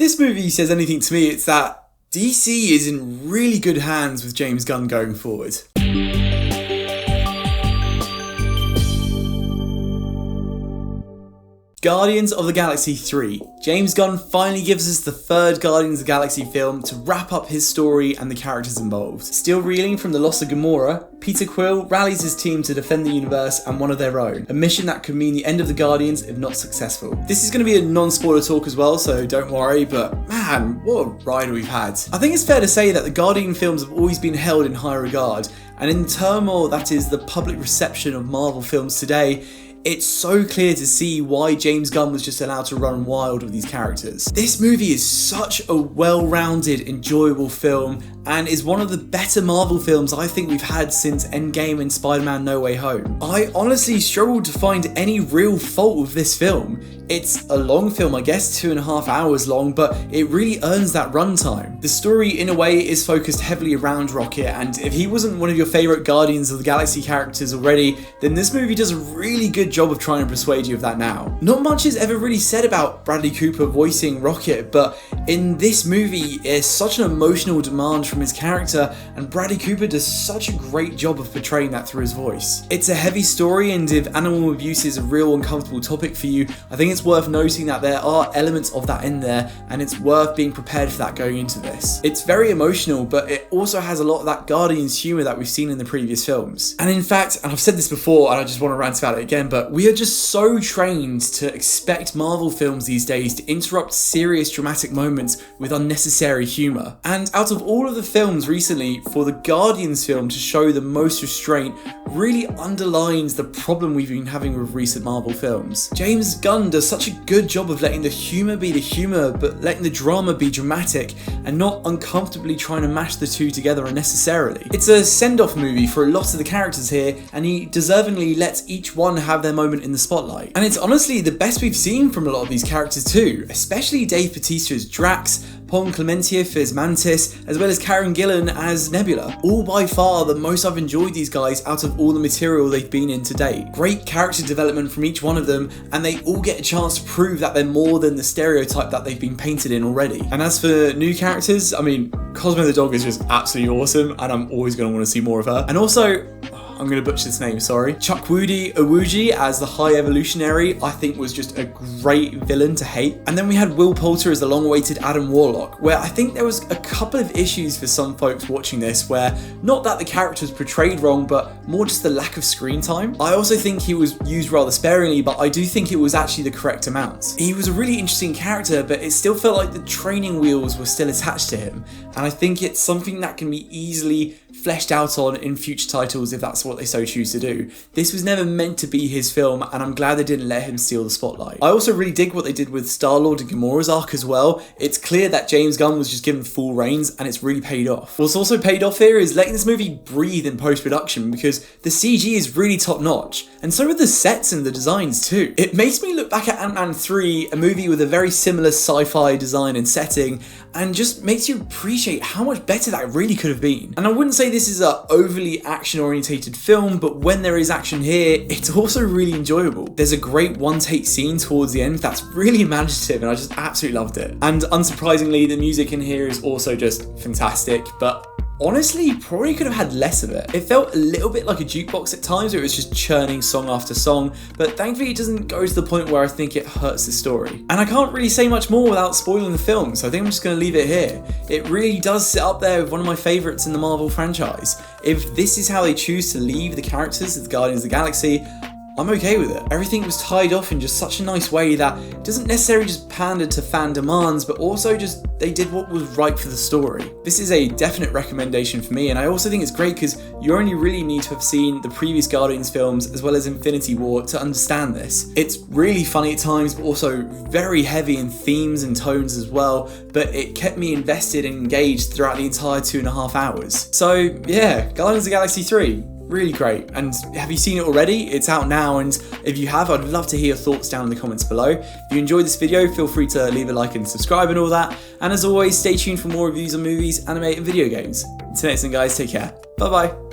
this movie says anything to me, it's that DC is in really good hands with James Gunn going forward. Guardians of the Galaxy 3. James Gunn finally gives us the third Guardians of the Galaxy film to wrap up his story and the characters involved. Still reeling from the loss of Gamora, Peter Quill rallies his team to defend the universe and one of their own, a mission that could mean the end of the Guardians if not successful. This is going to be a non-spoiler talk as well, so don't worry, but man, what a ride we've had. I think it's fair to say that the Guardian films have always been held in high regard, and in the turmoil that is the public reception of Marvel films today, it's so clear to see why James Gunn was just allowed to run wild with these characters. This movie is such a well-rounded, enjoyable film and is one of the better Marvel films I think we've had since Endgame and Spider-Man No Way Home. I honestly struggled to find any real fault with this film. It's a long film, I guess, 2.5 hours long, but it really earns that runtime. The story, in a way, is focused heavily around Rocket, and if he wasn't one of your favourite Guardians of the Galaxy characters already, then this movie does a really good job of trying to persuade you of that now. Not much is ever really said about Bradley Cooper voicing Rocket, but in this movie, it's such an emotional demand from his character, and Bradley Cooper does such a great job of portraying that through his voice. It's a heavy story, and if animal abuse is a real uncomfortable topic for you, I think it's worth noting that there are elements of that in there, and it's worth being prepared for that going into this. It's very emotional, but it also has a lot of that Guardians humour that we've seen in the previous films. And in fact, and I've said this before, and I just want to rant about it again, but we are just so trained to expect Marvel films these days to interrupt serious dramatic moments with unnecessary humour. And out of all of the films recently, for the Guardians film to show the most restraint really underlines the problem we've been having with recent Marvel films. James Gunn does such a good job of letting the humour be the humour, but letting the drama be dramatic, and not uncomfortably trying to mash the two together unnecessarily. It's a send-off movie for a lot of the characters here, and he deservingly lets each one have their moment in the spotlight. And it's honestly the best we've seen from a lot of these characters too, especially Dave Bautista as Drax, Klementieff as Mantis, as well as Gillan as Nebula. All by far the most I've enjoyed these guys out of all the material they've been in to date. Great character development from each one of them, and they all get a chance to prove that they're more than the stereotype that they've been painted in already. And as for new characters, I mean, Cosmo the dog is just absolutely awesome, and I'm always going to want to see more of her. And also, I'm going to butcher this name, sorry. Chukwudi Iwuji as the High Evolutionary, I think was just a great villain to hate. And then we had Poulter as the long-awaited Adam Warlock, where I think there was a couple of issues for some folks watching this, where not that the character was portrayed wrong, but more just the lack of screen time. I also think he was used rather sparingly, but I do think it was actually the correct amount. He was a really interesting character, but it still felt like the training wheels were still attached to him. And I think it's something that can be easily fleshed out on in future titles if that's what they so choose to do. This was never meant to be his film, and I'm glad they didn't let him steal the spotlight. I also really dig what they did with Star-Lord and Gamora's arc as well. It's clear that James Gunn was just given full reins, and it's really paid off. What's also paid off here is letting this movie breathe in post-production, because the CG is really top-notch, and so are the sets and the designs too. It makes me look back at Ant-Man 3, a movie with a very similar sci-fi design and setting, and just makes you appreciate how much better that really could have been. And I wouldn't say this is an overly action-orientated film, but when there is action here, it's also really enjoyable. There's a great one-take scene towards the end that's really imaginative, and I just absolutely loved it. And unsurprisingly, the music in here is also just fantastic, but honestly, probably could have had less of it. It felt a little bit like a jukebox at times, where it was just churning song after song, but thankfully it doesn't go to the point where I think it hurts the story. And I can't really say much more without spoiling the film, so I think I'm just going to leave it here. It really does sit up there with one of my favourites in the Marvel franchise. If this is how they choose to leave the characters of the Guardians of the Galaxy, I'm okay with it. Everything was tied off in just such a nice way that doesn't necessarily just pander to fan demands, but also just they did what was right for the story. This is a definite recommendation for me, and I also think it's great because you only really need to have seen the previous Guardians films as well as Infinity War to understand this. It's really funny at times, but also very heavy in themes and tones as well, but it kept me invested and engaged throughout the entire 2.5 hours. So yeah, Guardians of the Galaxy 3. Really great. And have you seen it already? It's out now, and if you have, I'd love to hear your thoughts down in the comments below. If you enjoyed this video, feel free to leave a like and subscribe and all that. And as always, stay tuned for more reviews on movies, anime and video games. Until next time guys, take care. Bye bye.